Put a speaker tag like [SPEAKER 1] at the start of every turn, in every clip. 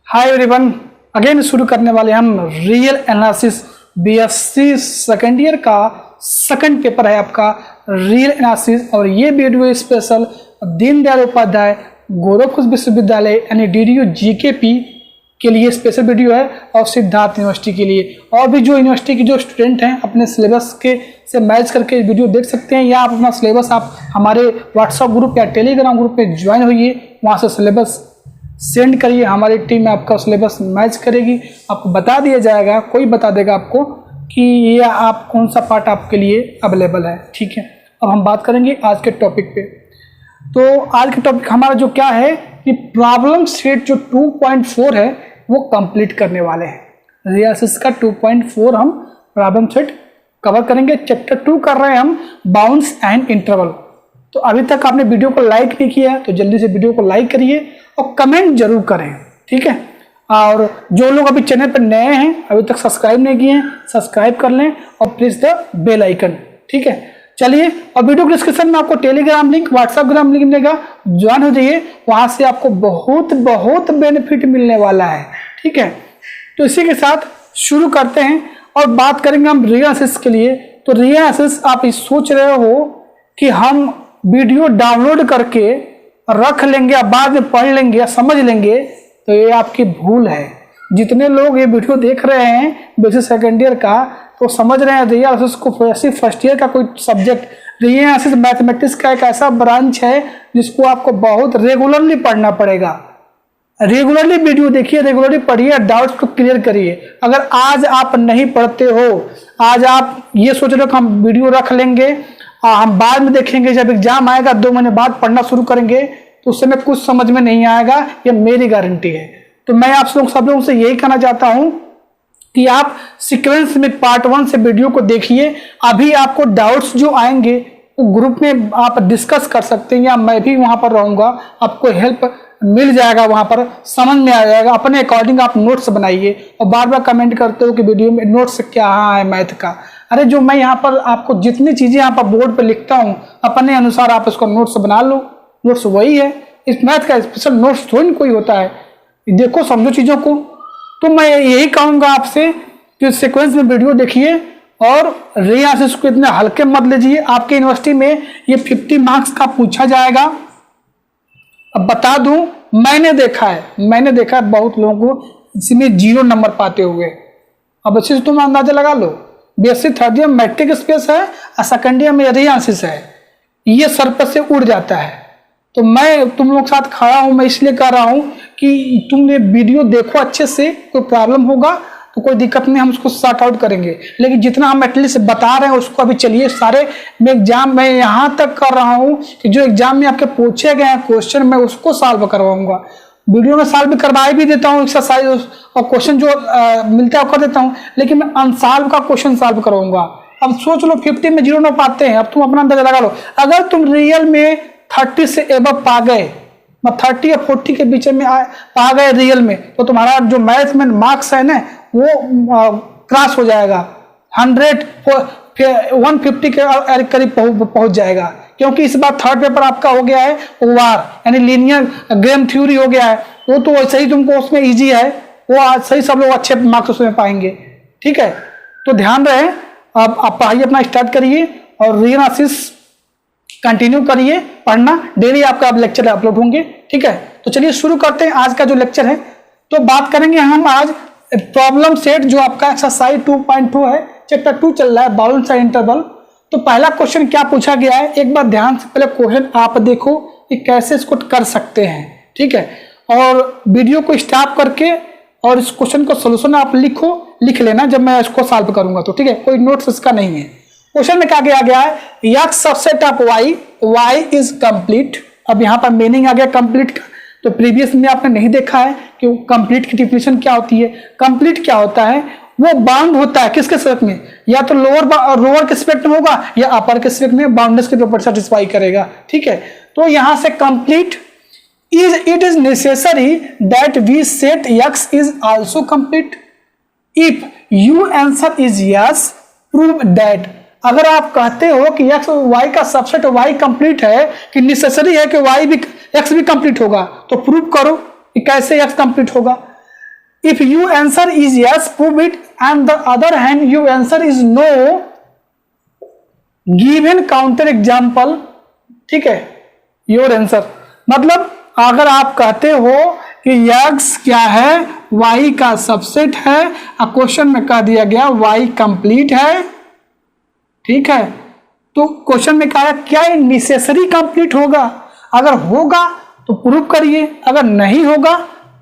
[SPEAKER 1] Hi everyone, again शुरू करने वाले हम real analysis BSc second year का सेकंड पेपर है आपका रियल एनालिसिस। और ये वीडियो स्पेशल दीनदयाल उपाध्याय गोरखपुर विश्वविद्यालय यानी डीडीयू जीकेपी के लिए स्पेशल वीडियो है और सिद्धार्थ यूनिवर्सिटी के लिए। और भी जो यूनिवर्सिटी के जो स्टूडेंट हैं अपने सिलेबस के से मैच करके वीडियो देख सकते हैं, या आप अपना सिलेबस आप हमारे व्हाट्सएप ग्रुप या टेलीग्राम ग्रुप में ज्वाइन होइए, वहाँ से सिलेबस सेंड करिए, हमारी टीम आपका सिलेबस मैच करेगी, आपको बता दिया जाएगा, कोई बता देगा आपको कि ये आप कौन सा पार्ट आपके लिए अवेलेबल है। ठीक है, अब हम बात करेंगे आज के टॉपिक पे। तो आज के टॉपिक हमारा जो क्या है कि प्रॉब्लम सेट जो 2.4 है वो कंप्लीट करने वाले हैं। रियल एनालिसिस का 2.4 हम प्रॉब्लम सेट कवर करेंगे। चैप्टर 2 कर रहे हैं हम बाउंस एंड इंटरवल। तो अभी तक आपने वीडियो को लाइक नहीं किया है तो जल्दी से वीडियो को लाइक करिए और कमेंट जरूर करें, ठीक है। और जो लोग अभी चैनल पर नए हैं अभी तक सब्सक्राइब नहीं किए हैं, सब्सक्राइब कर लें और प्रेस द बेल आइकन, ठीक है। चलिए, और वीडियो डिस्क्रिप्शन में आपको टेलीग्राम लिंक, व्हाट्सएप ग्राम लिंक मिलेगा, ज्वाइन हो जाइए, वहां से आपको बहुत बहुत बेनिफिट मिलने वाला है, ठीक है। तो इसी के साथ शुरू करते हैं और बात करेंगे हम रियल एनालिसिस के लिए। तो रियल एनालिसिस आप सोच रहे हो कि हम वीडियो डाउनलोड करके रख लेंगे या बाद में पढ़ लेंगे या समझ लेंगे, तो ये आपकी भूल है। जितने लोग ये वीडियो देख रहे हैं बीएससी सेकेंड ईयर का, तो समझ रहे हैं रियल एनालिसिस को फर्स्ट ईयर का कोई सब्जेक्ट, रियल एनालिसिस मैथमेटिक्स का एक ऐसा ब्रांच है जिसको आपको बहुत रेगुलरली पढ़ना पड़ेगा। रेगुलरली वीडियो देखिए, रेगुलरली पढ़िए, डाउट्स को क्लियर करिए। अगर आज आप नहीं पढ़ते हो, आज आप ये सोच रहे हो कि हम वीडियो रख लेंगे, हम बाद में देखेंगे, जब एग्जाम आएगा 2 महीने बाद पढ़ना शुरू करेंगे, तो उस समय कुछ समझ में नहीं आएगा, ये मेरी गारंटी है। तो मैं आप सब लोगों से यही कहना चाहता हूं कि आप सीक्वेंस में पार्ट 1 से वीडियो को देखिए। अभी आपको डाउट्स जो आएंगे वो ग्रुप में आप डिस्कस कर सकते हैं, या मैं भी वहां पर रहूंगा, आपको हेल्प मिल जाएगा, वहां पर समझ में आ जाएगा। अपने अकॉर्डिंग आप नोट्स बनाइए और बार बार कमेंट करते हो कि वीडियो में नोट्स क्या है मैथ का। अरे जो मैं यहाँ पर आपको जितनी चीजें यहाँ पर बोर्ड पे लिखता हूँ, अपने अनुसार आप इसको नोट्स बना लो। नोट्स वही है, इस मैथ का स्पेशल नोट्स थोड़ी कोई होता है। देखो, समझो चीजों को। तो मैं यही कहूंगा आपसे कि सीक्वेंस में वीडियो देखिए और रियल एनालिसिस को इतने हल्के मत लीजिए। आपके यूनिवर्सिटी में ये 50 मार्क्स का पूछा जाएगा। अब बता दूं, मैंने देखा है बहुत लोगों को इसमें 0 नंबर पाते हुए। अब अच्छे से तुम अंदाजा लगा लो, BSc third year metric space है और सेकेंड ईयर में रियल एनालिसिस है, ये सर पर से उड़ जाता है। तो मैं तुम लोग साथ खड़ा हूं, मैं इसलिए कह रहा हूं कि तुम ये वीडियो देखो अच्छे से। कोई प्रॉब्लम होगा तो कोई दिक्कत नहीं, हम उसको सॉर्ट आउट करेंगे। लेकिन जितना हम एटलीस्ट बता रहे हैं उसको अभी चलिए सारे में एग्जाम में यहाँ तक कर रहा हूँ कि जो एग्जाम में आपके पूछे गए हैं क्वेश्चन मैं उसको सॉल्व करवाऊंगा। वीडियो में सॉल्व भी करवा भी देता हूँ, एक्सरसाइज और क्वेश्चन जो मिलता है वो कर देता हूँ, लेकिन मैं अनसॉल्व का क्वेश्चन सॉल्व करवाऊंगा। अब सोच लो 50 में 0 नंबर पाते हैं, अब तुम अपना अंदाजा लगा लो। अगर तुम रियल में 30 से एबव पा गए, 30 या 40 के बीच में पा गए रियल में, तो तुम्हारा जो मैथ में मार्क्स है ना वो क्रॉस हो जाएगा, 150 के करीब पहुंच जाएगा। क्योंकि इस बार थर्ड पेपर आपका हो गया है ओआर यानी लीनियर गेम थ्योरी हो गया है। वो तो वैसे ही तुमको उसमें इजी है, वो आज सही सब लोग अच्छे मार्क्स उसमें पाएंगे, ठीक है। तो ध्यान रहे, अब आप पढ़ाई अपना स्टार्ट करिए और रियल एनालिसिस कंटिन्यू करिए पढ़ना। डेली आपका अब लेक्चर अपलोड होंगे, ठीक है। तो चलिए शुरू करते हैं आज का जो लेक्चर है। तो बात करेंगे हम आज प्रॉब्लम सेट जो आपका एक्सरसाइज 2.2 है, चैप्टर 2 चल रहा है बाउंस एंड इंटरवल। तो पहला क्वेश्चन क्या पूछा गया है, एक बार ध्यान से पहले क्वेश्चन आप देखो कि कैसे इसको कर सकते हैं, ठीक है। और वीडियो को स्टॉप करके और इस क्वेश्चन को सोल्यूशन आप लिख लेना जब मैं इसको सॉल्व करूंगा, तो ठीक है। कोई नोट्स इसका नहीं है। क्वेश्चन में क्या किया गया है, x subset of y is complete. अब यहाँ पर मीनिंग आ गया कंप्लीट का, तो प्रीवियस में आपने नहीं देखा है कि कंप्लीट की डिफिनेशन क्या होती है। कंप्लीट क्या होता है, वो बाउंड होता है किसके सेट में, या तो लोअर के सेट में होगा या अपर के सेट में, बाउंड्रीज की प्रॉपर्टी सेटिस्फाई करेगा, ठीक है। तो यहां से complete it is necessary that we set x is also complete if you answer is yes prove that. अगर आप कहते हो कि एक्स वाई का सबसेट वाई कंप्लीट है, कि नेसेसरी है कि वाई भी एक्स भी कंप्लीट होगा, तो प्रूव करो कि कैसे एक्स कंप्लीट होगा। If you answer is yes prove it and the other hand you answer is know give an counter example, ठीक है, योर आंसर। मतलब अगर आप कहते हो कि x क्या है, y का सबसेट है, और क्वेश्चन में कह दिया गया y कंप्लीट है, ठीक है, तो क्वेश्चन में कहा है क्या ये नेसेसरी कंप्लीट होगा, अगर होगा तो प्रूव करिए, अगर नहीं होगा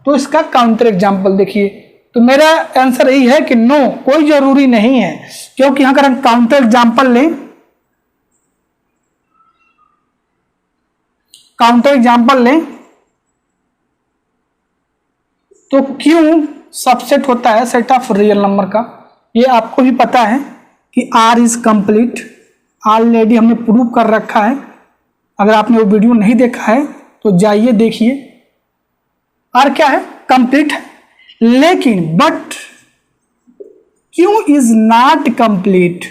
[SPEAKER 1] तो इसका काउंटर एग्जाम्पल देखिए। तो मेरा आंसर यही है कि नो, कोई जरूरी नहीं है, क्योंकि अगर हम काउंटर एग्जाम्पल लें, काउंटर एग्जाम्पल लें तो क्यों सबसेट होता है सेट ऑफ रियल नंबर का, ये आपको भी पता है कि R इज कंप्लीट, ऑलरेडी हमने प्रूव कर रखा है। अगर आपने वो वीडियो नहीं देखा है तो जाइए देखिए, R क्या है, कंप्लीट है। लेकिन बट क्यों इज नॉट कंप्लीट,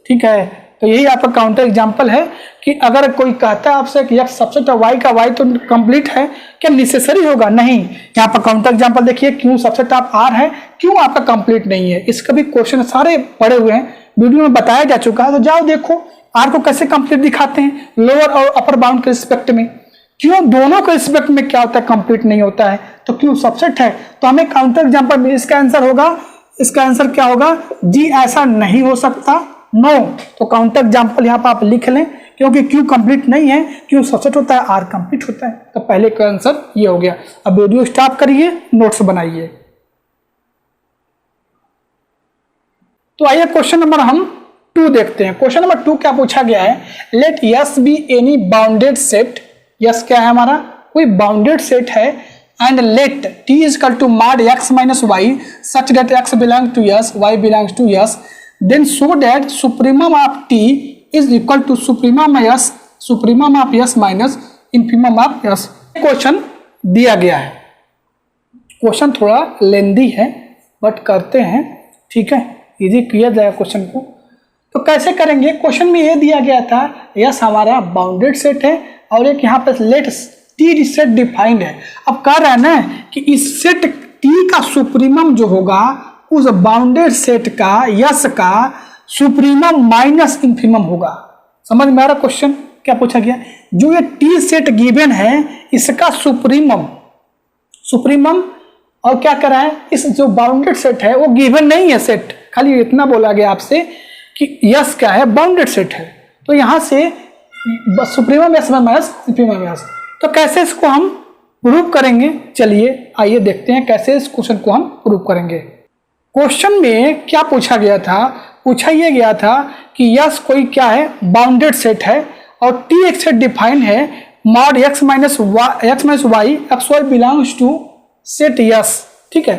[SPEAKER 1] ठीक है, तो यही आपका काउंटर एग्जाम्पल है कि अगर कोई कहता है आपसे कि x सबसेट है y का, y तो कंप्लीट है, क्या नेसेसरी होगा, नहीं। यहाँ पर काउंटर एग्जाम्पल देखिए, क्यों सबसेट ऑफ R है, क्यों आपका कंप्लीट नहीं है, इसका भी क्वेश्चन सारे पड़े हुए हैं, वीडियो में बताया जा चुका है, तो जाओ देखो R को कैसे कंप्लीट दिखाते हैं लोअर और अपर बाउंड के रिस्पेक्ट में, क्यों दोनों के रिस्पेक्ट में क्या होता है, कंप्लीट नहीं होता है, तो क्यों सबसेट है। तो हमें काउंटर एग्जाम्पल में इसका आंसर होगा, इसका आंसर क्या होगा, जी ऐसा नहीं हो सकता, नो। तो काउंटर एग्जाम्पल यहाँ पर आप लिख लें, क्योंकि क्यों कंप्लीट नहीं है, क्यों सबसेट होता है, आर कंप्लीट होता है, तो पहले का आंसर ये हो गया। अब वीडियो स्टॉप करिए, नोट्स बनाइए। तो आइए क्वेश्चन नंबर हम 2 देखते हैं। क्वेश्चन नंबर 2 क्या पूछा गया है, let S be any bounded set, S क्या है हमारा, कोई बाउंडेड सेट है, and let T is equal to mod x minus y such that x belongs to S, y belongs to S, then so that supremum of t is equal to supremum of s minus infimum of s। Question दिया गया है, question थोड़ा लेंदी है but करते हैं, ठीक है, easy किया जाएगा क्वेश्चन को। तो कैसे करेंगे, क्वेश्चन में ये दिया गया था यस हमारा बाउंडेड सेट है और एक यहाँ पे लेट टी सेट डिफाइंड है। अब कह रहा है ना कि इस सेट टी का सुप्रीमम जो होगा उस बाउंडेड सेट का यस का सुप्रीमम माइनस इंफिमम होगा। समझ में आ रहा क्वेश्चन क्या पूछा गया, जो ये टी सेट गिवन है इसका सुप्रीमम और क्या करा है, इस जो बाउंडेड सेट है वो गिवन नहीं है सेट, खाली इतना बोला गया आपसे कि यस क्या है, बाउंडेड सेट है, तो यहां से सुप्रीमम यस माइनस इंफिमम यस। तो कैसे इसको हम प्रूव करेंगे, चलिए आइए देखते हैं कैसे इस क्वेश्चन को हम प्रूव करेंगे। क्वेश्चन में क्या पूछा गया था, पूछा यह गया था कि यस कोई क्या है, बाउंडेड सेट है और टी एक सेट डिफाइन है mod x minus y x y belongs to set S, ठीक है।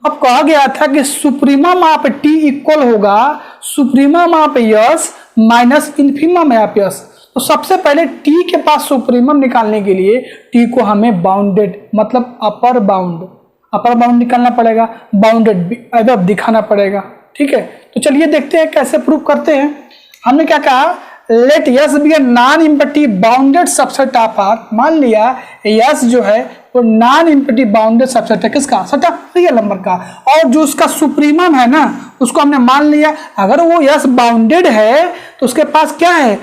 [SPEAKER 1] अब कहा गया था कि सुप्रीमम ऑफ टी इक्वल होगा supremum of S minus infimum of yes. तो सबसे पहले टी के पास सुप्रीमम निकालने के लिए टी को हमें बाउंडेड मतलब अपर बाउंड निकालना पड़ेगा, बाउंडेड अब दिखाना पड़ेगा, ठीक है। तो चलिए देखते हैं कैसे प्रूव करते हैं। हमने क्या कहा, let S be a non empty bounded subset of R, मान लिया यस जो है वो नॉन इम्पटी बाउंडेड सबसेट है किसका, सेट ऑफ रियल नंबर का, और जो उसका सुप्रीमम है ना उसको हमने मान लिया, अगर वो यस बाउंडेड है तो उसके पास क्या है,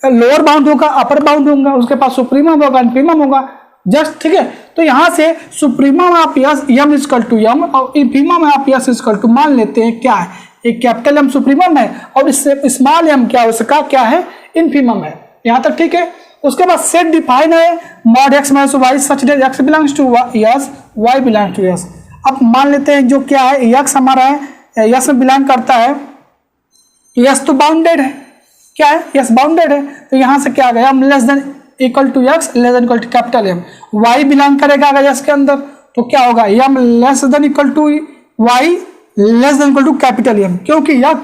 [SPEAKER 1] लोअर बाउंड होगा, अपर बाउंड होगा, उसके पास सुप्रीमम होगा, इन्फीमम होगा, जस्ट, ठीक है। तो यहां से supremum of S M is equal to M और infimum of S is equal to मान लेते हैं क्या है, एक कैपिटल एम सुप्रीमम है और इससे स्मॉल एम क्या उसका क्या है, इन्फीमम है, यहां तक ठीक है। उसके बाद सेट डिफाइन है mod x minus y such that x belongs to S, y belongs to S. अब मान लेते हैं जो क्या है यक्स हमारा है, यस में बिलोंग करता है, यस तो बाउंडेड है, क्या है यस बाउंडेड है, तो यहां से क्या आ गया, less than equal to x less than equal to capital M, y belong करेगा अगर यस के अंदर तो क्या होगा, m less than equal to y less than equal to capital M, क्योंकि यह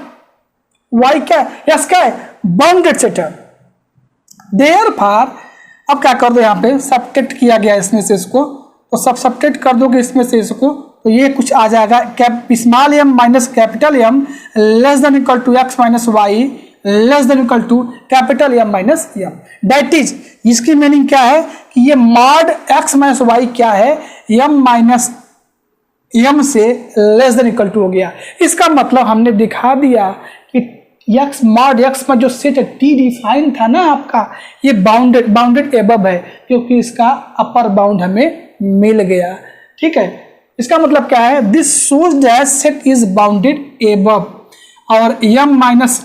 [SPEAKER 1] वाई क्या है, यस क्या है, बाउंडेड सेट है। देयरफॉर अब क्या कर दो, यहाँ पे सब्ट्रैक्ट किया गया इसमें से इसको, तो सब सब्ट्रैक्ट कर दोगे इसमें से इसको, तो ये कुछ आ जाएगा small m minus capital M less than equal to x minus y less than equal to capital M minus M। That is, इसकी मीनिंग क्या है कि ये मॉड x माइनस वाई क्या है, M माइनस M से लेस देन इक्वल टू हो गया। इसका मतलब हमने दिखा दिया कि x मॉड x में जो सेट t डिफाइन था ना आपका, ये बाउंडेड एबव है, क्योंकि इसका अपर बाउंड हमें मिल गया। ठीक है, इसका मतलब क्या है, this shows that set is bounded above और M minus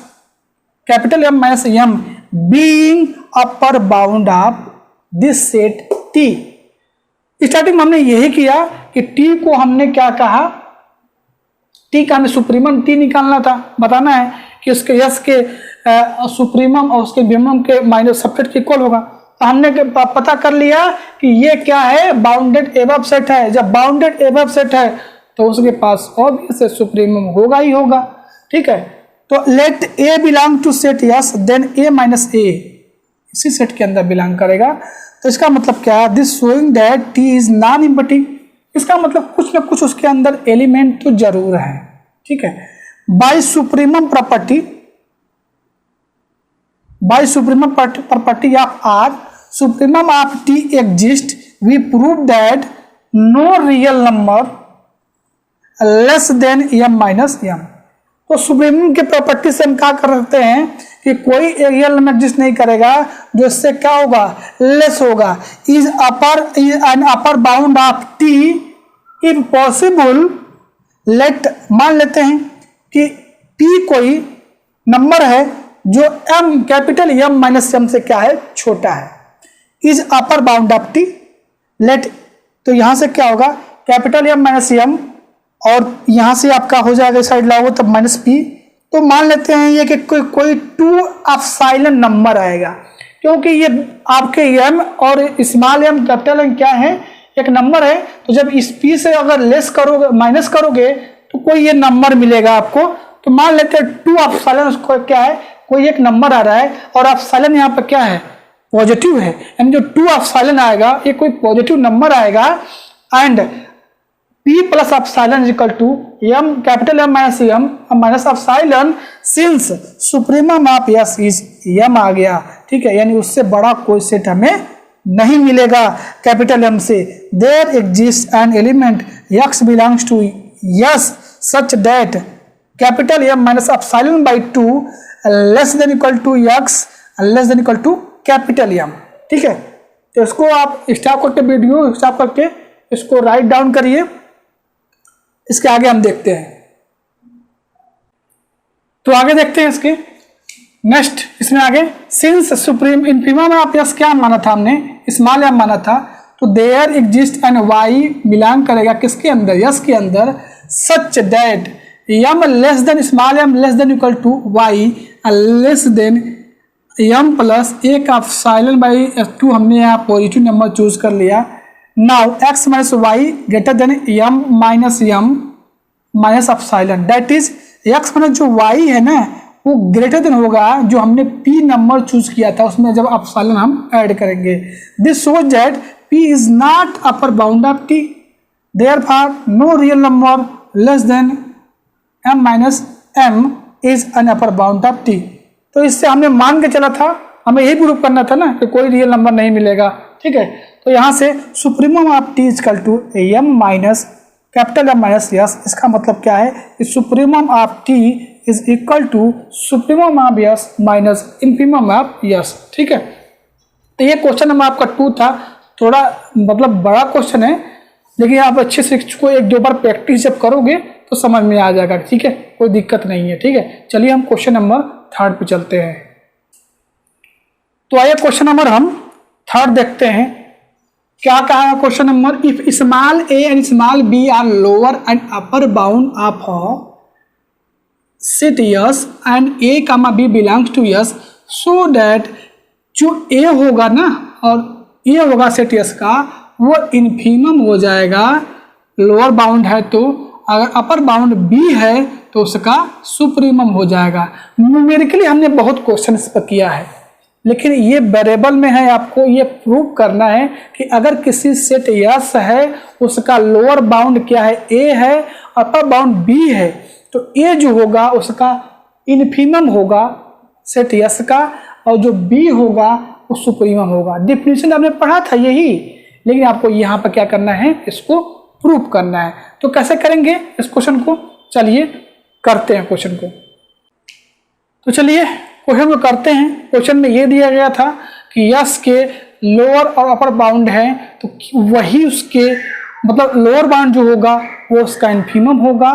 [SPEAKER 1] capital M minus M being upper bound of this set T। Starting में हमने यही किया कि T को हमने क्या कहा, T का हमें सुप्रीमम T निकालना था, बताना है कि उसके यस के सुप्रीमम और उसके मिनिमम के माइनस सबसेट के इक्वल होगा। तो हमने पता कर लिया कि ये क्या है, बाउंडेड एबव सेट है। जब बाउंडेड एबव सेट है तो उसके पास ऑब्वियस सुप्रीमम होगा ही होगा। ठीक है, तो let A belong to set S then A minus A इसी सेट के अंदर बिलोंग करेगा। तो इसका मतलब क्या है, this showing that T is non empty. इसका मतलब कुछ ना कुछ उसके अंदर एलिमेंट तो जरूर है। ठीक है, by supremum property of R, supremum of T exist, we prove that no real number less than M minus M। तो सुप्रीमम के प्रॉपर्टी से हम क्या कर सकते हैं कि कोई रियल नंबर एग्जिस्ट नहीं करेगा जो इससे क्या होगा, लेस होगा। Is an upper bound of T if possible, let मान लेते हैं कि T कोई नंबर है जो M capital M minus M से क्या है, छोटा है। Is upper bound of T, let, तो यहां से क्या होगा, कैपिटल M माइनस M और यहां से आपका हो जाएगा साइड लाओगे तब माइनस P। तो मान लेते हैं ये कि कोई 2 एप्सिलॉन नंबर आएगा, क्योंकि ये आपके M और स्मॉल m कैपिटल M क्या है, एक नंबर है। तो जब इस P से अगर लेस करोगे, माइनस करोगे तो कोई ये नंबर मिलेगा आपको। तो मान लेते हैं 2 एप्सिलॉन, उसको क्या है, कोई एक नंबर आ रहा है और एप्सिलॉन यहाँ पर क्या है, पॉजिटिव है, यानी जो 2 एप्सिलॉन आएगा ये कोई पॉजिटिव नंबर आएगा। And P plus epsilon is equal to M capital M minus M minus epsilon, since supremum of S is M आ गया। ठीक है, यानी उससे बड़ा कोई सेट हमें नहीं मिलेगा कैपिटल M से। There exist an element X belongs to S such that capital M minus epsilon by 2 less than equal to X less than equal to capital M। ठीक है, तो इसको आप स्टॉप करके वीडियो स्टॉप करके इसको write down करिए। इसके आगे हम देखते हैं, तो आगे देखते हैं इसके नेक्स्ट। इसमें आगे since supreme infimum of S क्या माना था हमने, स्मॉल m माना था, तो there exist and y belong करेगा किसके अंदर, S के अंदर, such that M less than small m less than equal to y less than M plus एक एप्सिलॉन बाई 2 हमने यहाँ पॉजिटिव नंबर चूज कर लिया। Now x minus y greater than M minus M minus epsilon, that is x minus जो y है ना वो greater than होगा जो हमने P नंबर चूज किया था, उसमें जब एप्सिलॉन हम ऐड करेंगे। This shows that P is not upper bound of T, therefore no real number less than M minus M is an upper bound of T। तो इससे हमने मान के चला था, हमें यही प्रूव करना था ना कि कोई रियल नंबर नहीं मिलेगा। ठीक है, तो यहाँ से supremum of T is equal to M minus capital M minus S। इसका मतलब क्या है, supremum of T is equal to supremum of S minus infimum of S। ठीक है, तो ये क्वेश्चन नंबर आपका 2 था, थोड़ा मतलब बड़ा क्वेश्चन है, लेकिन आप अच्छे से इसको 1-2 बार प्रैक्टिस जब करोगे तो समझ में आ जाएगा। ठीक है, कोई दिक्कत नहीं है। ठीक है, चलिए हम क्वेश्चन नंबर 3 पे चलते हैं। तो आइए क्वेश्चन नंबर हम 3 देखते हैं, क्या कहा है question number, if small a and small b are lower and upper bound of set S and a comma b belongs to S, so that जो a होगा ना और a होगा सेट S का वो इनफीमम हो जाएगा, लोअर बाउंड है तो, अगर अपर बाउंड b है तो उसका सुप्रीमम हो जाएगा। न्यूमेरिकली हमने बहुत क्वेश्चन इस पर किया है, लेकिन ये वेरिएबल में है, आपको ये प्रूव करना है कि अगर किसी सेट S है उसका लोअर बाउंड क्या है, A है, अपर बाउंड B है, तो A जो होगा उसका इनफीमम होगा सेट यस का, और जो बी होगा वो सुप्रीमम होगा। डिफिनीशन आपने पढ़ा था यही, लेकिन आपको यहाँ पर क्या करना है, इसको प्रूव करना है। तो कैसे करेंगे इस क्वेश्चन को, चलिए करते हैं क्वेश्चन को। तो चलिए क्वेश्चन को करते हैं। क्वेश्चन में ये दिया गया था कि यस के लोअर और अपर बाउंड है, तो वही उसके मतलब लोअर बाउंड जो होगा वो उसका इन्फीमम होगा,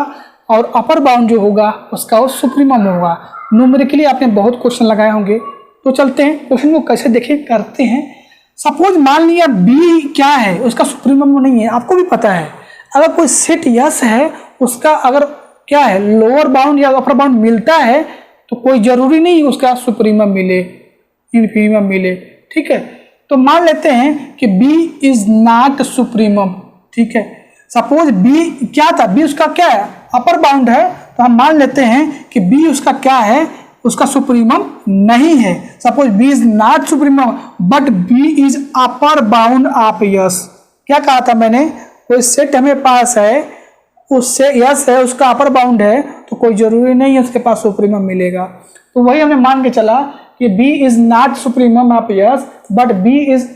[SPEAKER 1] और अपर बाउंड जो होगा उसका वो सुप्रीमम होगा। न्यूमेरिकली आपने बहुत क्वेश्चन लगाए होंगे। तो चलते हैं क्वेश्चन को कैसे देखें, करते हैं। सपोज मान लिया बी क्या है, उसका सुप्रीमम नहीं है, आपको भी पता है। अगर कोई सेट यस है, उसका अगर क्या है लोअर बाउंड या अपर बाउंड मिलता है, तो कोई जरूरी नहीं उसका सुप्रीमम मिले, इन्फीमम मिले, ठीक है। तो मान लेते हैं कि बी इज नॉट सुप्रीमम, ठीक है। सपोज बी क्या था, बी उसका क्या है, अपर बाउंड है, तो हम मान लेते हैं कि बी उसका क्या है, उसका सुप्रीमम नहीं है। Suppose b is not supremum but b is upper bound of s. क्या कहा था मैंने, कोई सेट हमें पास है, उससे यस है, उसका अपर बाउंड है, तो कोई जरूरी नहीं है उसके पास सुप्रीमम मिलेगा। तो वही हमने मान के चला कि b is not supremum of s but b is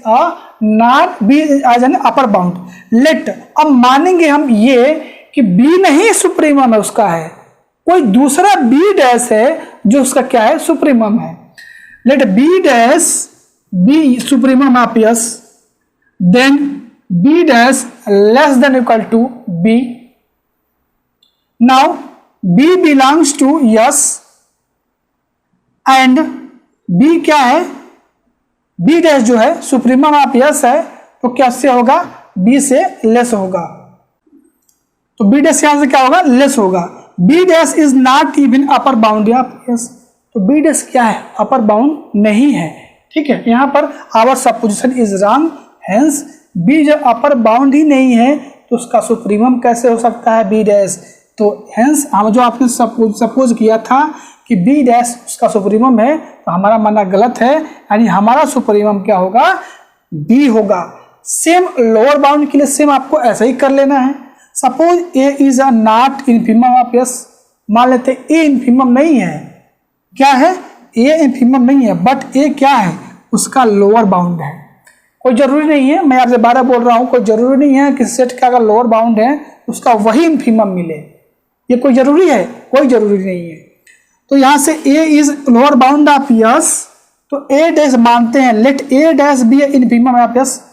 [SPEAKER 1] not b as an upper bound. Let अब मानेंगे हम ये कि बी नहीं सुप्रीमम है, उसका है कोई दूसरा बी डैश है जो उसका क्या है, सुप्रीमम है। Let b dash b supremum of s, then b dash less than equal to b. Now b belongs to s and b क्या है, बी डैश जो है सुप्रीमम ऑफ यस है, तो क्या से होगा, बी से लेस होगा। तो बी डैश यहां से क्या होगा, लेस होगा। B dash is not even upper bound of yes, तो बी डैश क्या है, अपर बाउंड नहीं है, ठीक है। यहां पर our supposition is wrong, hence b जब अपर बाउंड ही नहीं है तो उसका सुप्रीमम कैसे हो सकता है, बी डैश। तो हेंस हम जो आपने सपोज किया था कि बी डैश उसका सुप्रीमम है, तो हमारा मानना गलत है, यानी हमारा सुप्रीमम क्या होगा, बी होगा। सेम लोअर बाउंड के लिए सेम आपको ऐसा ही कर लेना है। Suppose A is a not infimum of yes, मान लेते ए इन्फीमम नहीं है, क्या है, ए इन्फीमम नहीं है, बट ए क्या है, उसका लोअर बाउंड है। कोई जरूरी नहीं है, मैं आपसे 12 बोल रहा हूं, कोई जरूरी नहीं है कि सेट का अगर लोअर बाउंड है उसका वही इन्फीमम मिले, ये कोई जरूरी है, कोई जरूरी नहीं है। तो यहां से A is lower bound of yes, तो ए डैश मानते हैं, let A dash be infimum of S.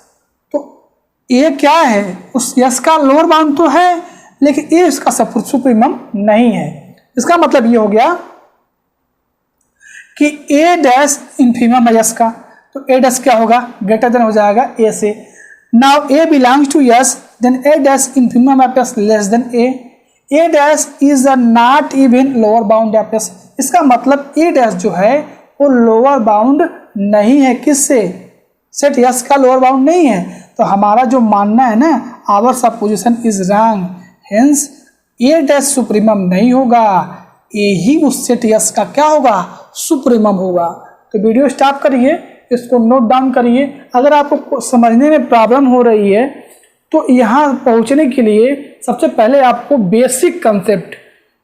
[SPEAKER 1] A क्या है, उस यस का लोअर बाउंड तो है, लेकिन ए उसका सुप्रीमम नहीं है। इसका मतलब ये हो गया कि ए डैश इन्फीमम है यस का, तो ए डैश क्या होगा, ग्रेटर देन हो जाएगा ए से। Now a belongs to s, then a dash infimum of s less than a. A dash is a not even lower bound of s, इसका मतलब ए डैश जो है वो लोअर बाउंड नहीं है, किससे, सेट यस का लोअर बाउंड नहीं है। तो हमारा जो मानना है ना, our supposition is wrong, hence a dash supremum नहीं होगा, ए ही उस सेट यस का क्या होगा, सुप्रीमम होगा। तो वीडियो स्टॉप करिए, इसको नोट डाउन करिए। अगर आपको समझने में प्रॉब्लम हो रही है तो यहाँ पहुँचने के लिए सबसे पहले आपको बेसिक कंसेप्ट,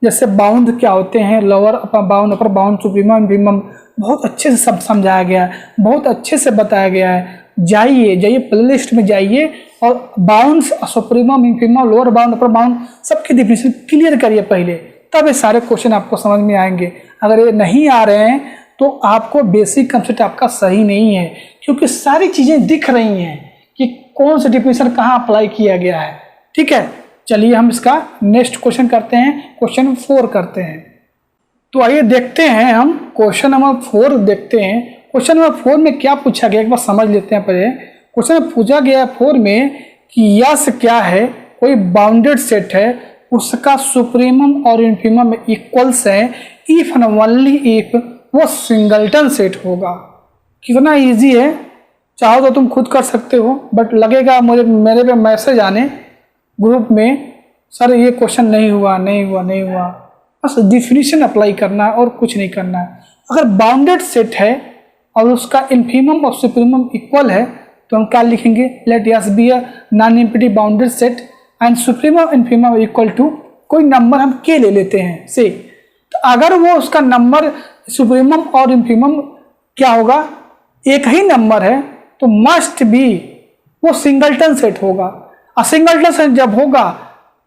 [SPEAKER 1] जैसे बाउंड क्या होते हैं, lower bound, upper bound, supremum, infimum, बहुत अच्छे से सब समझाया गया है, बहुत अच्छे से बताया गया है। जाइए प्लेलिस्ट में जाइए और bounds, supremum, infimum, lower bound, upper bound सबकी डिफिनेशन क्लियर करिए पहले, तब ये सारे क्वेश्चन आपको समझ में आएंगे। अगर ये नहीं आ रहे हैं तो आपको बेसिक कंसेप्ट आपका सही नहीं है, क्योंकि सारी चीज़ें दिख रही हैं कि कौन सा डिफिनेशन कहाँ अप्लाई किया गया है, ठीक है। चलिए हम इसका नेक्स्ट क्वेश्चन करते हैं, क्वेश्चन 4 करते हैं। तो आइए देखते हैं, हम क्वेश्चन नंबर 4 देखते हैं। क्वेश्चन नंबर 4 में क्या पूछा गया, एक बार समझ लेते हैं पहले। क्वेश्चन में पूछा गया 4 में कि यस क्या है, कोई बाउंडेड सेट है, उसका सुप्रीमम और इन्फीमम इक्वल्स है इफ एंड ओनली इफ वो सिंगल्टन सेट होगा। कितना इजी है, चाहो तो तुम खुद कर सकते हो, बट लगेगा मुझे मेरे पे मैसेज आने ग्रुप में, सर ये क्वेश्चन नहीं हुआ, बस डिफिनीशन अप्लाई करना है और कुछ नहीं करना है। अगर बाउंडेड सेट है और उसका इन्फीमम और सुप्रीमम इक्वल है तो हम क्या लिखेंगे, let S be a non empty bounded set and supremum infimum equal to कोई नंबर हम के ले लेते हैं से। तो अगर वो उसका नंबर सुप्रीमम और इन्फीमम क्या होगा, एक ही नंबर है तो मस्ट बी वो सिंगलटन सेट होगा। और सिंगलटन सेट जब होगा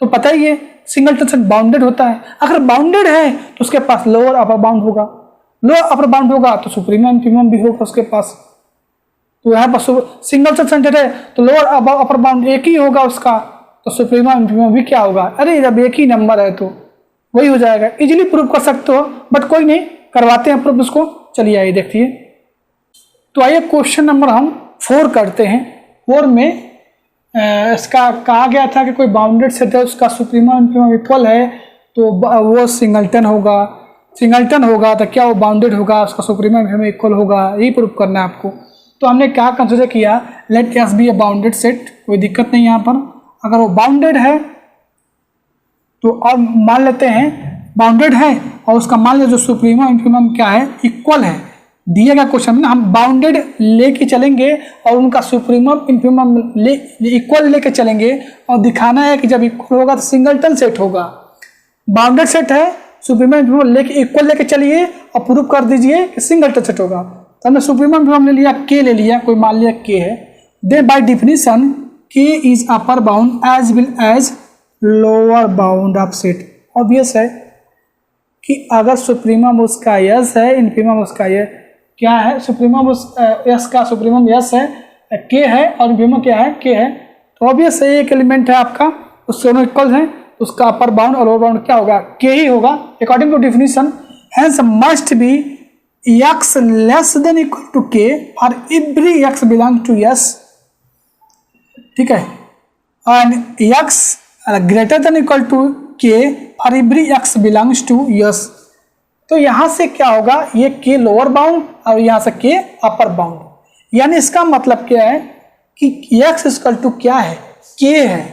[SPEAKER 1] तो पता ही है सिंगलटन सेट बाउंडेड होता है। अगर बाउंडेड है तो उसके पास लोअर अपर बाउंड होगा, लोअर अपर बाउंड होगा तो सुप्रीमम इन्फीमम भी होगा उसके पास। तो यहाँ पर सिंगलटन सेट है तो लोअर अपर बाउंड एक ही होगा उसका, तो सुप्रीमम इन्फीमम भी क्या होगा, अरे जब एक ही नंबर है तो वही हो जाएगा। इजीली प्रूव कर सकते हो बट कोई नहीं, करवाते हैं प्रूफ इसको। चलिए आइए देखिए। तो आइए क्वेश्चन नंबर हम 4 करते हैं। 4 में इसका कहा गया था कि कोई बाउंडेड सेट है उसका सुप्रीमम इन्फीमम इक्वल है तो वो सिंगलटन होगा। सिंगलटन होगा तो क्या वो बाउंडेड होगा, उसका सुप्रीमम इन्फीमम इक्वल होगा, यही प्रूफ करना है आपको। तो हमने क्या कंसिडर किया, late S B a bounded set, कोई दिक्कत नहीं यहाँ पर। अगर वो बाउंडेड है तो और मान लेते हैं बाउंडेड है और उसका मान लिया जो सुप्रीमम इन्फीमम क्या है, इक्वल है। दिया गया क्वेश्चन में हम बाउंडेड लेके चलेंगे और उनका सुप्रीमम इन्फीमम इक्वल लेके चलेंगे और दिखाना है कि जब इक्वल होगा तो सिंगलटन सेट होगा। बाउंडेड सेट है, सुप्रीमम इन्फीमम लेके इक्वल लेके चलिए और प्रूव कर दीजिए कि सिंगलटन सेट होगा। तो हमने सुप्रीमम इन्फीमम ले लिया, के ले लिया, कोई मान लिया के है। Then by definition k is upper bound as well as lower bound of set. Obvious है कि अगर सुप्रीमम उसका यस है, इन्फीमम उसका ये क्या है, सुप्रीमम उस यस का सुप्रीमम यस है, के है और इन्फीमम क्या है, के है, तो ऑब्वियस है एक एलिमेंट है आपका, उससे दोनों इक्वल हैं, उसका अपर बाउंड और लोअर बाउंड क्या होगा, के ही होगा according to definition. Hence must be x less than equal to k और every x belong to s, ठीक है, and x greater than equal to k और every x belongs to s. तो यहां से क्या होगा, ये के लोअर बाउंड और यहां से के अपर बाउंड, यानी इसका मतलब क्या है कि एक्स इक्वल टू क्या है, के है,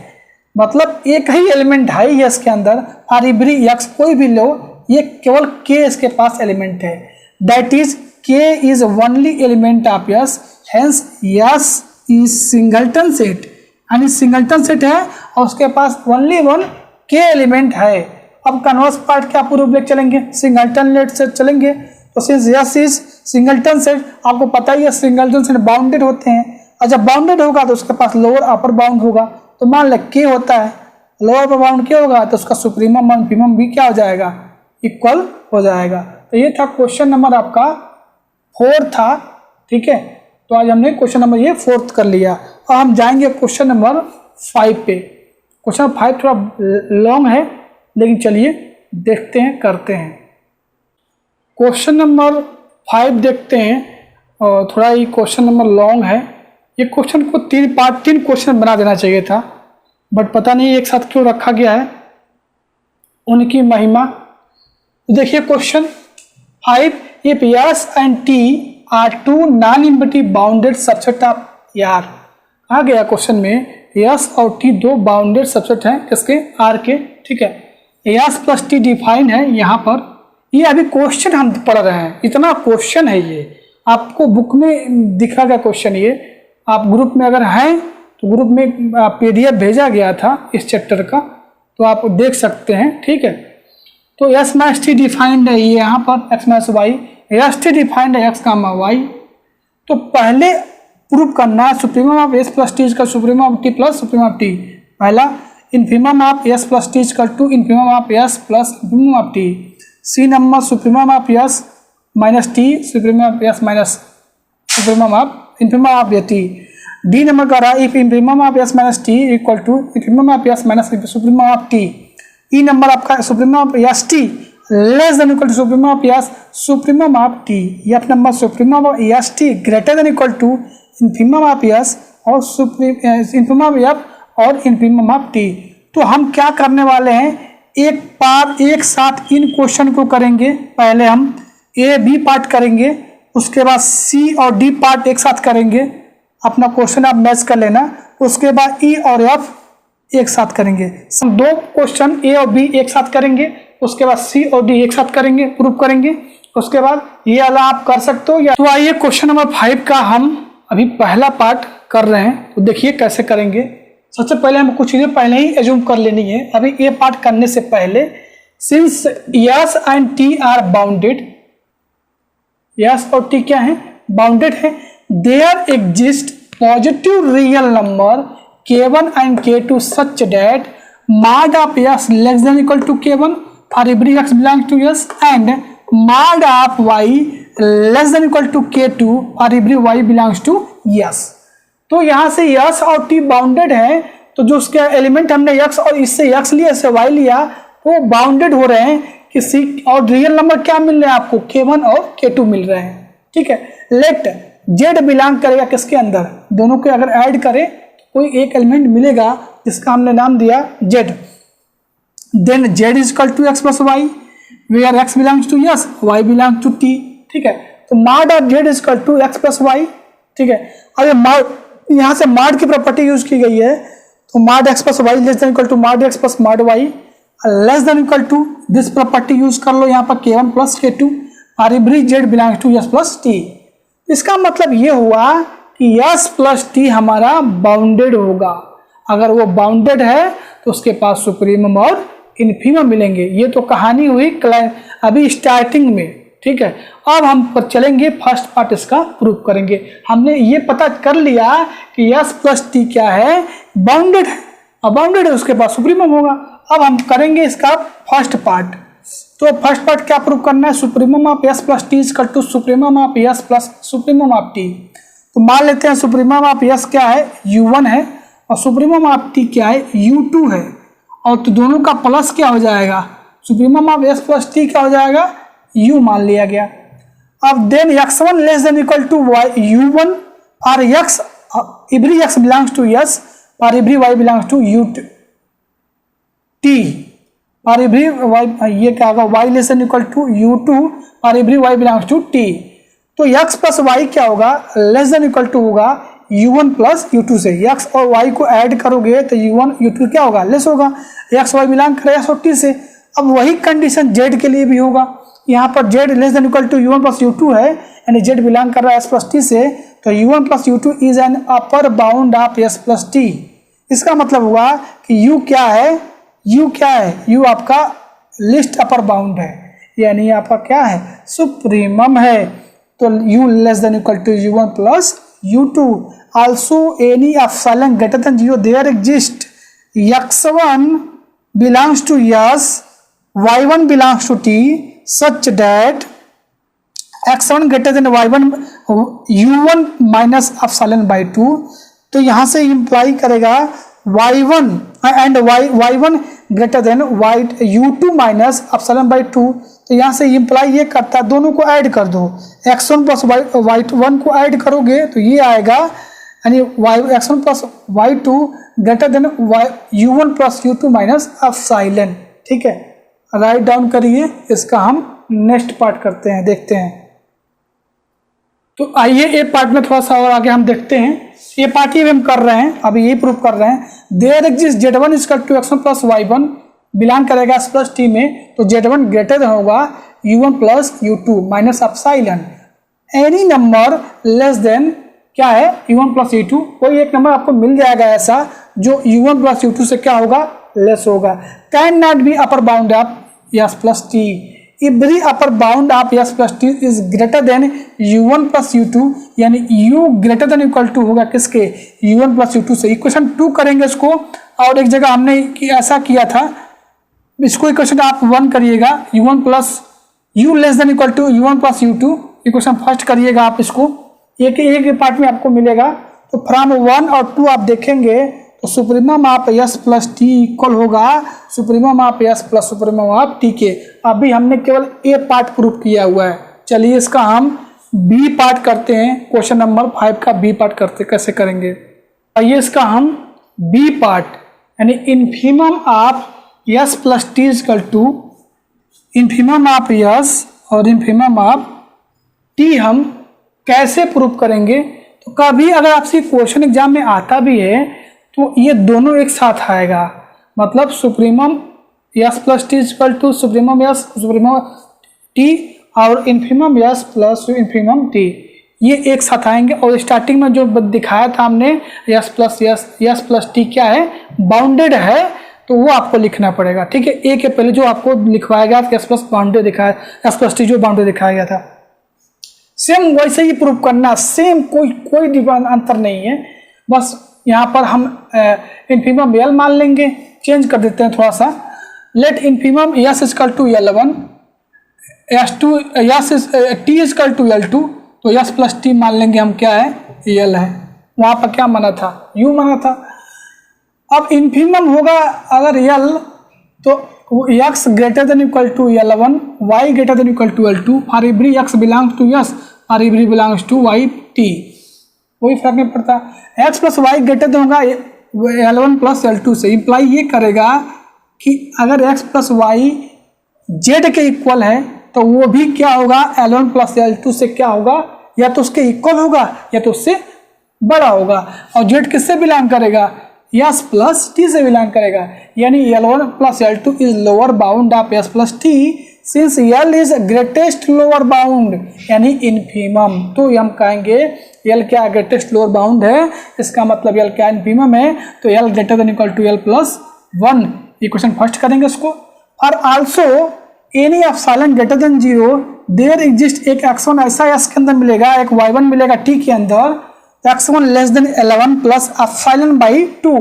[SPEAKER 1] मतलब एक ही एलिमेंट है यस के अंदर और एवरी एक्स कोई भी लो, ये केवल के इसके पास एलिमेंट है, दैट इज के is only element of yes, hence yes is singleton set, यानी सिंगलटन सेट है और उसके पास ओनली वन के एलिमेंट है। अब कन्वर्स पार्ट क्या प्रूफ लेके चलेंगे, सिंगलटन लेट सेट चलेंगे। तो since yes is singleton set, आपको पता ही है सिंगलटन सेट बाउंडेड होते हैं और जब बाउंडेड होगा तो उसके पास लोअर अपर बाउंड होगा। तो मान ले के होता है, लोअर अपर बाउंड क्या होगा तो उसका सुप्रीमम इन्फीमम भी क्या हो जाएगा, इक्वल हो जाएगा। तो ये था क्वेश्चन नंबर आपका 4 था, ठीक है। तो आज हमने क्वेश्चन नंबर ये 4 कर लिया और हम जाएंगे क्वेश्चन नंबर 5 पे। क्वेश्चन 5 थोड़ा लॉन्ग है लेकिन चलिए देखते हैं, करते हैं। क्वेश्चन नंबर 5 देखते हैं और थोड़ा ये क्वेश्चन नंबर लॉन्ग है। ये क्वेश्चन को 3 क्वेश्चन बना देना चाहिए था बट पता नहीं एक साथ क्यों रखा गया है, उनकी महिमा। तो देखिए question 5, if S and T are 2 non empty bounded subset of यार। कहा गया क्वेश्चन में यस और टी 2 बाउंडेड सबसेट हैं किसके, आर के, ठीक है। यस प्लस टी डिफाइन है यहाँ पर, ये अभी क्वेश्चन हम पढ़ रहे हैं, इतना क्वेश्चन है ये आपको बुक में दिखा गया क्वेश्चन। ये आप ग्रुप में अगर हैं तो ग्रुप में PDF भेजा गया था इस चैप्टर का, तो आप देख सकते हैं, ठीक है। तो यस माइनस टी डिफाइंड है ये यहाँ पर X minus Y, S T defined है एक्स कामा वाई। तो पहले प्रूफ करना है supremum of S plus T का supremum of T plus supremum of T. पहला infimum of S plus T equal to infimum of S plus infimum of T. C number supremum of S minus T supremum of S minus supremum of infimum of T. D number का रहा if infimum of S minus T equal to infimum of S minus supremum of T. E number आपका supremum of S T less than equal to supremum of S supremum of T. F number supremum of S T greater than equal to infimum of S और infimum of F और infimum of T. तो हम क्या करने वाले हैं, एक साथ इन क्वेश्चन को करेंगे। पहले हम ए बी पार्ट करेंगे, उसके बाद सी और डी पार्ट एक साथ करेंगे, अपना क्वेश्चन आप मैच कर लेना। उसके बाद ई और एफ एक साथ करेंगे। हम 2 क्वेश्चन ए और बी एक साथ करेंगे, उसके बाद सी और डी एक साथ करेंगे, प्रूफ करेंगे। उसके बाद ये वाला आप कर सकते हो या तो आइए क्वेश्चन नंबर 5 का हम अभी पहला पार्ट कर रहे हैं। तो देखिए कैसे करेंगे। सबसे पहले हम कुछ चीज़ें पहले ही एज्यूम कर लेनी है अभी ये पार्ट करने से पहले। Since s and T are bounded, s और टी क्या है, बाउंडेड है। There exist positive real number k1 and k2 such that mod of s less than equal to k1 for every x belongs to s and mod of y less than equal to k2 for every y belongs to s। तो यहाँ से s और t bounded है, तो जो उसके element हमने x और इससे x लिया इससे y लिया वो बाउंडेड हो रहे हैं किसी, और रियल नंबर क्या मिल रहे हैं आपको, k1 और k2 मिल रहे हैं। ठीक है, लेट z बिलोंग करेगा किसके अंदर, दोनों को अगर ऐड करें कोई एक एलिमेंट मिलेगा जिसका हमने नाम दिया z, then z is equal to x plus y where x belongs to s y belongs to t। ठीक है, तो mod of z is equal to x plus y. ठीक है, अब ये यहाँ से मॉड की प्रॉपर्टी यूज की गई है, तो mod x plus y less than equal to mod x plus mod y less than equal to this property use कर लो यहाँ पर k1 प्लस k2 और every z belongs to s plus t। इसका मतलब ये हुआ कि s प्लस टी हमारा बाउंडेड होगा, अगर वो बाउंडेड है तो उसके पास सुप्रीमम और इन्फीमम मिलेंगे। ये तो कहानी हुई अभी स्टार्टिंग में। ठीक है, अब हम पर चलेंगे फर्स्ट पार्ट इसका प्रूफ करेंगे। हमने ये पता कर लिया कि s प्लस टी क्या है, बाउंडेड है, अब बाउंडेड है उसके पास सुप्रीमम होगा। अब हम करेंगे इसका फर्स्ट पार्ट। तो फर्स्ट पार्ट क्या प्रूफ करना है, supremum of s plus T equal to supremum of s plus supremum of t। तो मान लेते हैं सुप्रीमम ऑफ s क्या है, u1 है और सुप्रीमम ऑफ t क्या है, u2 है, और तो दोनों का प्लस क्या हो जाएगा, supremum of s plus t क्या हो जाएगा, u मान लिया गया। अब then x1 less than equal to u1 और x every x belongs to s और every y belongs to u2 t और एवरी y, ये क्या होगा, y less than equal to u2 और every y belongs to t। तो x plus y क्या होगा, लेस देन इक्वल टू होगा u1 प्लस u2 से। x और y को ऐड करोगे तो u1 u2 क्या होगा, लेस होगा, x y बिलोंग करेगा s और t से। अब वही कंडीशन z के लिए भी होगा, यहाँ पर z less than equal to u1 plus u2 है, यानी z बिलोंग कर रहा है s प्लस t से, तो u1 plus u2 is an upper bound of s plus t। इसका मतलब हुआ कि u क्या है, u क्या है, u आपका लिस्ट अपर बाउंड है, यानी आपका क्या है, सुप्रीमम है। तो u less than equal to u1 plus u2 also any epsilon greater than 0 there exist x1 belongs to s y1 belongs to t such that x1 greater than y1 u1 minus epsilon by 2। तो यहाँ से imply करेगा y1 and y1 greater than u2 minus epsilon by 2। तो यहाँ से imply ये करता है, दोनों को ऐड कर दो, x1 प्लस y1 को ऐड करोगे तो ये आएगा, यानी x1 plus y2 greater than u1 plus u2 minus epsilon. ठीक है, राइट डाउन करिए, इसका हम नेक्स्ट पार्ट करते हैं, देखते हैं। तो आइए ये पार्ट में थोड़ा सा और आगे हम देखते हैं। ये पार्ट ही हम कर रहे हैं, अभी ये प्रूफ कर रहे हैं। There exist z1 equal to x1 plus y1 belong करेगा s प्लस t में, तो z1 ग्रेटर देन होगा u1 plus u2 minus epsilon. Any number less than क्या है, u1 प्लस u2, कोई एक नंबर आपको मिल जाएगा ऐसा जो u1 प्लस u2 से क्या होगा, लेस होगा। Can not be upper bound of s plus t, every upper bound of s plus t is greater than u1 plus u2, यानी u greater than equal to होगा किसके, u1 plus u2 से। Equation 2 करेंगे इसको, और एक जगह हमने ऐसा किया था, इसको इक्वेशन आप 1 करिएगा, u1 plus u less than equal to u1 plus u2, equation first करिएगा आप इसको, एक पार्ट में आपको मिलेगा। तो फ्रॉम 1 और 2 आप देखेंगे तो supremum of s plus T equal होगा supremum of s plus supremum of t के। अभी हमने केवल a पार्ट प्रूफ किया हुआ है, चलिए इसका हम b पार्ट करते हैं। क्वेश्चन नंबर 5 का b पार्ट करते कैसे करेंगे, आइए इसका हम b पार्ट, यानी infimum of s plus T equal to infimum of s और इन्फीमम ऑफ t हम कैसे प्रूफ करेंगे। तो कभी अगर आपसे क्वेश्चन एग्जाम में आता भी है तो ये दोनों एक साथ आएगा, मतलब supremum s plus T equal to supremum s supremum t और infimum s plus infimum t, ये एक साथ आएंगे। और स्टार्टिंग में जो दिखाया था हमने s प्लस t क्या है, बाउंडेड है, तो वो आपको लिखना पड़ेगा। ठीक है, ए के पहले जो आपको लिखवाया गया था s प्लस बाउंडेड दिखाया, s प्लस टी जो बाउंडेड दिखाया गया था। सेम वैसे ही प्रूव करना, सेम कोई अंतर नहीं है। बस यहाँ पर हम इन्फीमम L मान लेंगे, चेंज कर देते हैं थोड़ा सा। Let infimum S equal to L1, T equal to L2, तो S प्लस T मान लेंगे हम क्या है, L है। वहाँ पर क्या माना था, U माना था। अब इन्फीमम होगा अगर L, तो x greater than equal to L1, y greater than equal to L2, for every x belongs to S, for every belongs to y T, कोई फर्क नहीं पड़ता। x plus y greater than होगा L1 plus L2 से, imply ये करेगा कि अगर x प्लस वाई z के इक्वल है तो वो भी क्या होगा, L1 प्लस L2 से क्या होगा, या तो उसके इक्वल होगा या तो उससे बड़ा होगा। और z किससे बिलोंग करेगा, S प्लस T से बिलोंग करेगा, यानी L1 plus L2 is lower bound of S plus T since L is greatest lower bound यानी इन्फीमम। तो हम कहेंगे L क्या ग्रेटेस्ट लोअर बाउंड है, इसका मतलब L क्या इन्फीमम है, तो L greater than equal to L plus 1। ये क्वेश्चन फर्स्ट करेंगे इसको। और also any epsilon greater than 0 there exist, एक x1 ऐसा S के अंदर मिलेगा, एक y1 मिलेगा T के अंदर, x1 less then L1 plus epsilon by 2,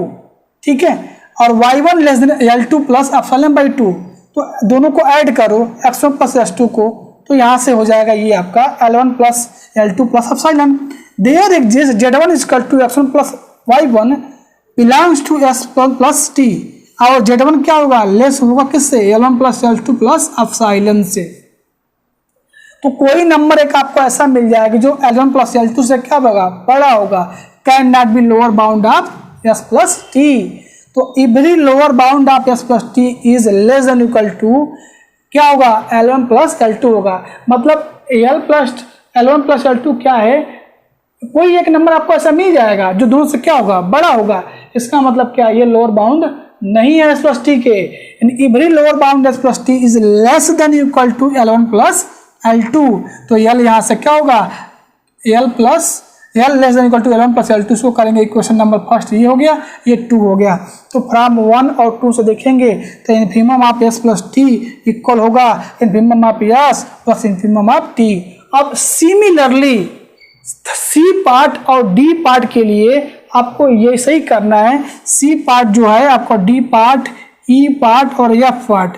[SPEAKER 1] ठीक है, और y1 less than L2 plus epsilon by 2, तो दोनों को ऐड करो x1 प्लस S2 को, तो यहाँ से हो जाएगा ये आपका L1 plus L2 plus epsilon. There exist Z1 equal to x1 plus y1 belongs to S plus T, और Z1 क्या होगा, लेस होगा किससे, L1 plus L2 plus epsilon से। तो कोई नंबर एक आपको ऐसा मिल जाएगा जो L1 प्लस L2 से क्या होगा, बड़ा होगा, can not be lower bound of S plus T। तो every lower bound of S plus T is less than equal to क्या होगा, L1 प्लस L2 होगा। मतलब L1 प्लस L2 क्या है, कोई एक नंबर आपको ऐसा मिल जाएगा जो दोनों से क्या होगा, बड़ा होगा। इसका मतलब क्या, ये लोअर बाउंड नहीं है S प्लस T के, every lower bound S plus T is less than equal to L1 plus L2। तो L यहाँ से क्या होगा, L less than equal to L1 plus L2 show करेंगे। क्वेश्चन नंबर फर्स्ट ये हो गया, ये 2 हो गया। तो फ्रॉम 1 और 2 से देखेंगे तो infimum of S plus T equal होगा infimum of S plus infimum of T। अब सिमिलरली C पार्ट और D पार्ट के लिए आपको ये सही करना है। C पार्ट जो है आपका D पार्ट, E पार्ट और F पार्ट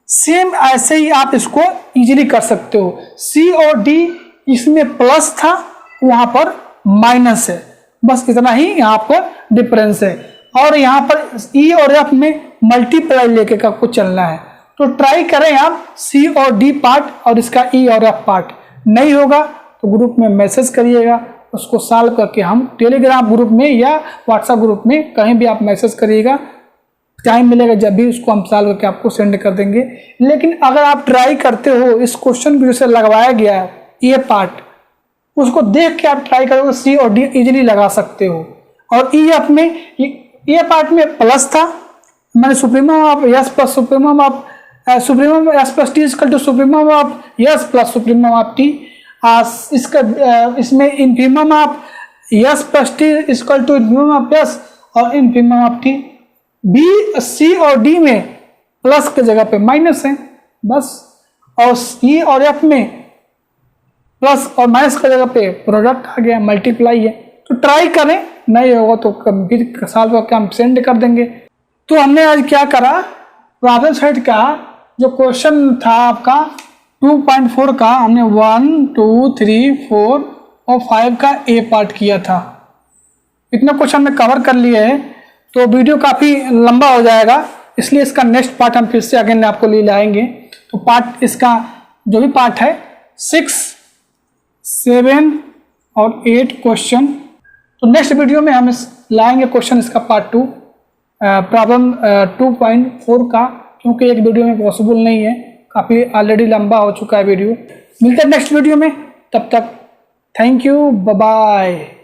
[SPEAKER 1] सेम ऐसे ही आप इसको इजीली कर सकते हो। C और D इसमें प्लस था, वहां पर माइनस है, बस इतना ही यहाँ पर डिफरेंस है। और यहाँ पर E और F में मल्टीप्लाई लेके का आपको चलना है। तो ट्राई करें आप C और D पार्ट और इसका E और F पार्ट। नहीं होगा तो ग्रुप में मैसेज करिएगा, उसको सॉल्व करके हम टेलीग्राम ग्रुप में या व्हाट्सएप ग्रुप में कहीं भी आप मैसेज करिएगा, टाइम मिलेगा जब भी उसको हम सॉल्व करके आपको सेंड कर देंगे। लेकिन अगर आप ट्राई करते हो, इस क्वेश्चन भी जैसे लगवाया गया है ये पार्ट, उसको देख के आप ट्राई करोगे C और D इजीली लगा सकते हो। और EF में ये पार्ट में प्लस था, मैंने supremum of S plus supremum of S plus T equal to supremum of S plus supremum of T। इसमें infimum of S plus T equal to infimum of S और infimum of T। B, C और D में plus के जगह पे minus है बस, और E और F में प्लस और माइनस की जगह पे प्रोडक्ट आ गया, मल्टीप्लाई है। तो ट्राई करें, नहीं होगा तो फिर साल करके हम सेंड कर देंगे। तो हमने आज क्या करा, प्रॉब्लम सेट का जो क्वेश्चन था आपका 2.4 का, हमने 1, 2, 3, 4 और 5 का A पार्ट किया था। इतना क्वेश्चन हमने कवर कर लिए है, तो वीडियो काफ़ी लंबा हो जाएगा, इसलिए इसका नेक्स्ट पार्ट हम फिर से अगेन आपको ले लाएंगे। तो पार्ट इसका जो भी पार्ट है 6, 7 और 8 क्वेश्चन, तो नेक्स्ट वीडियो में हम लाएंगे क्वेश्चन इसका पार्ट 2 प्रॉब्लम 2.4 का, क्योंकि एक वीडियो में पॉसिबल नहीं है, काफ़ी ऑलरेडी लंबा हो चुका है वीडियो। मिलते हैं नेक्स्ट वीडियो में, तब तक थैंक यू, बाय बाय।